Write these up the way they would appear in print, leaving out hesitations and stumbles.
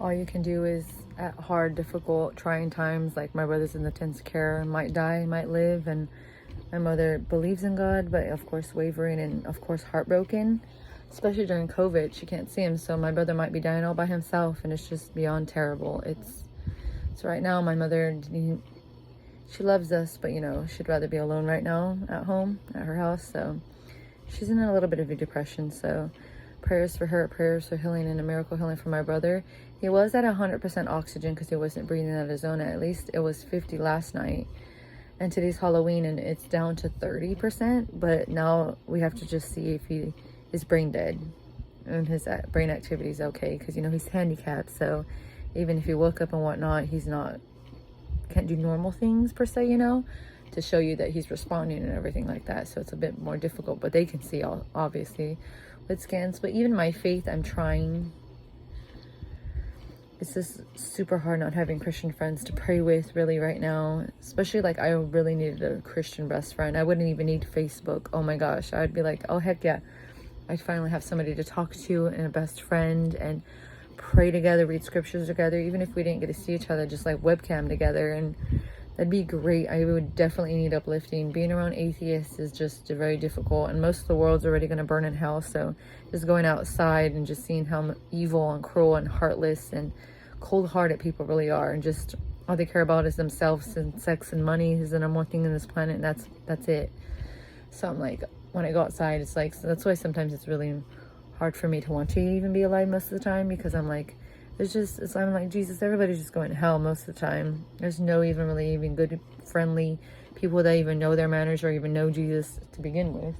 all you can do is at hard, difficult, trying times, like my brother's in the intensive care, might die, might live, and my mother believes in God, but of course wavering and of course heartbroken, especially during COVID. She can't see him, so my brother might be dying all by himself, and it's just beyond terrible. So right now my mother, she loves us, but she'd rather be alone right now at home, at her house, so she's in a little bit of a depression. So prayers for her, prayers for healing and a miracle healing for my brother. He was at 100% oxygen because he wasn't breathing out of his own. At least it was 50 last night. And today's Halloween and it's down to 30%. But now we have to just see if he is brain dead and his brain activity is okay. Because, he's handicapped. So even if he woke up and whatnot, can't do normal things per se, to show you that he's responding and everything like that. So it's a bit more difficult. But they can see, obviously, with scans. But even my faith, I'm trying. It's just super hard not having Christian friends to pray with really right now. Especially like I really needed a Christian best friend. I wouldn't even need Facebook. Oh my gosh. I'd be like, oh heck yeah. I'd finally have somebody to talk to and a best friend and pray together, read scriptures together. Even if we didn't get to see each other, just like webcam together. And that'd be great. I would definitely need uplifting. Being around atheists is just very difficult. And most of the world's already going to burn in hell. So just going outside and just seeing how evil and cruel and heartless and cold-hearted people really are, and just all they care about is themselves and sex and money is the number one thing in this planet, and that's it. So I'm like, when I go outside, it's like, so that's why sometimes it's really hard for me to want to even be alive most of the time, because I'm like, I'm like, Jesus, everybody's just going to hell most of the time. There's no even good, friendly people that even know their manners or even know Jesus to begin with.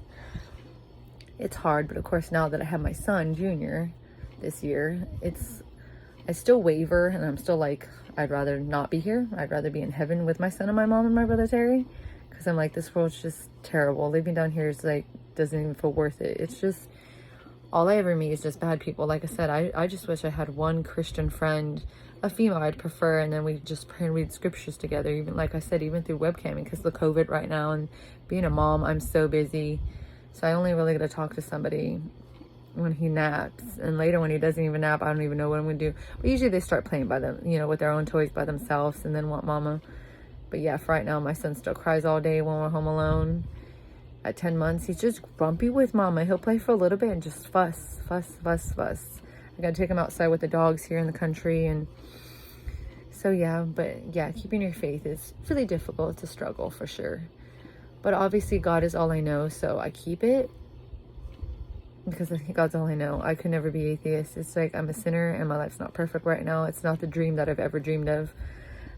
It's hard, but of course now that I have my son, Junior, this year, I still waver, and I'm still like, I'd rather not be here. I'd rather be in heaven with my son and my mom and my brother Terry, because I'm like, this world's just terrible. Living down here is like, doesn't even feel worth it. It's just, all I ever meet is just bad people. Like I said, I just wish I had one Christian friend, a female I'd prefer, and then we just pray and read scriptures together. Even like I said, even through webcamming, because of the COVID right now, and being a mom, I'm so busy. So I only really get to talk to somebody when he naps, and later when he doesn't even nap, I don't even know what I'm gonna do. But usually they start playing by them, with their own toys by themselves, and then want mama. But yeah, for right now, my son still cries all day when we're home alone. At 10 months, he's just grumpy with mama. He'll play for a little bit and just fuss. I gotta take him outside with the dogs here in the country, and so yeah. But yeah, keeping your faith is really difficult. It's a struggle for sure. But obviously God is all I know, so I keep it. Because I think God's all I know. I could never be atheist. It's like I'm a sinner and my life's not perfect right now. It's not the dream that I've ever dreamed of.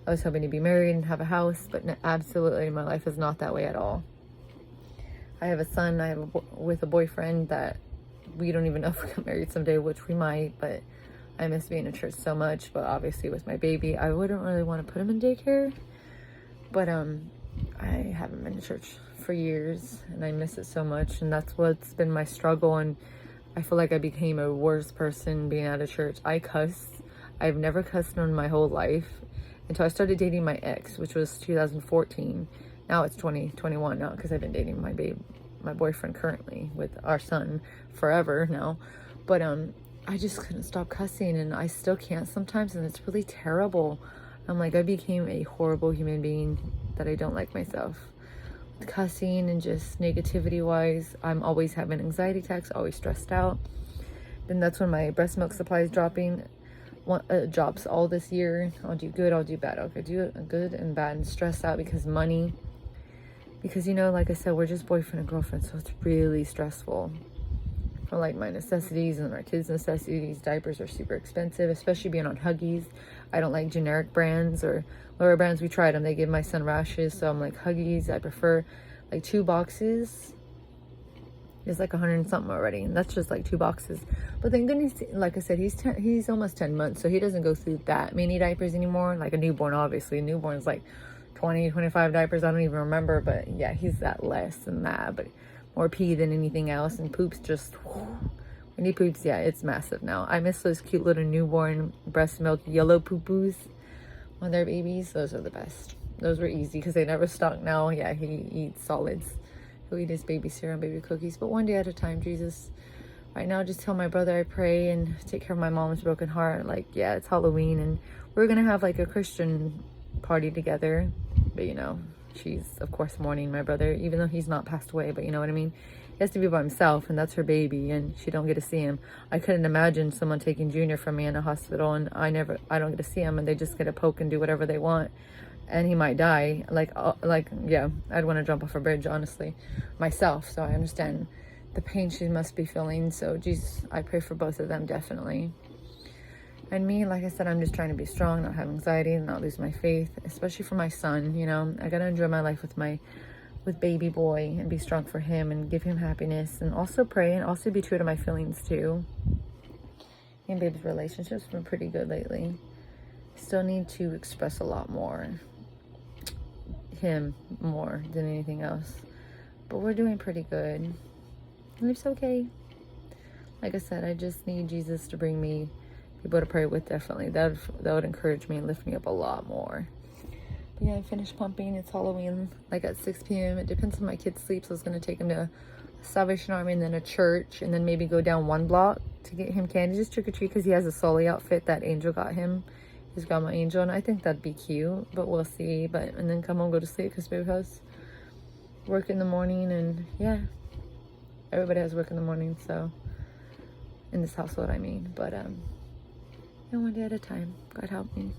I was hoping to be married and have a house, but absolutely my life is not that way at all. I have a son with a boyfriend that we don't even know if we're going to get married someday, which we might, but I miss being in church so much. But obviously with my baby, I wouldn't really want to put him in daycare. But I haven't been to church for years, and I miss it so much, and that's what's been my struggle. And I feel like I became a worse person being out of church. I cuss. I've never cussed in my whole life until I started dating my ex, which was 2014. Now it's 2021 now, because I've been dating my boyfriend currently with our son forever now. But I just couldn't stop cussing, and I still can't sometimes, and it's really terrible. I'm like, I became a horrible human being that I don't like myself. Cussing and just negativity wise, I'm always having anxiety attacks, always stressed out. Then that's when my breast milk supply is dropping. Drops all this year. I'll do good, I'll do bad. I'll do good and bad, and stressed out because money. Because like I said, we're just boyfriend and girlfriend, so it's really stressful. For like my necessities and our kids' necessities, diapers are super expensive, especially being on Huggies. I don't like generic brands or lower brands. We tried them, they give my son rashes, so I'm like, Huggies, I prefer like 2 boxes. It's like 100 and something already, and that's just like 2 boxes. But thank goodness, like I said, he's almost 10 months, so he doesn't go through that many diapers anymore. Like a newborn, obviously. A newborn's like 20, 25 diapers, I don't even remember, but yeah, he's that less than that, but more pee than anything else, and poops just, when he poops, yeah, it's massive now. I miss those cute little newborn breast milk yellow poo-poos on their babies. Those are the best. Those were easy because they never stuck. Now, yeah, he eats solids. He'll eat his baby cereal and baby cookies, but one day at a time, Jesus. right now, just tell my brother I pray and take care of my mom's broken heart. Like, yeah, it's Halloween and we're gonna have like a Christian party together, but you know, she's of course mourning my brother, even though he's not passed away, but you know what I mean. He has to be by himself, and that's her baby, and she don't get to see him. I couldn't imagine someone taking Junior from me in a hospital, and I don't get to see him, and they just get to poke and do whatever they want, and he might die. Like yeah, I'd want to jump off a bridge, honestly, myself. So I understand the pain she must be feeling. So Jesus, I pray for both of them, definitely. And me, like I said, I'm just trying to be strong, not have anxiety, not lose my faith, especially for my son. You know, I gotta enjoy my life with baby boy and be strong for him and give him happiness, and also pray and also be true to my feelings too. Me and baby's relationship's been pretty good lately. Still need to express a lot more, him more than anything else, but we're doing pretty good, and it's okay. Like I said, I just need Jesus to bring me people to pray with. Definitely that would encourage me and lift me up a lot more. But yeah, I finished pumping. It's Halloween, like at 6 p.m. It depends on my kid's sleep, so I was going to take him to a Salvation Army and then a church, and then maybe go down one block to get him candy, just trick-or-treat, because he has a Sully outfit that Angel got him. He's got my Angel, and I think that'd be cute, but we'll see. And then come home, go to sleep, because baby has work in the morning, and yeah, everybody has work in the morning, so in this household, I mean. But one day at a time. God help me.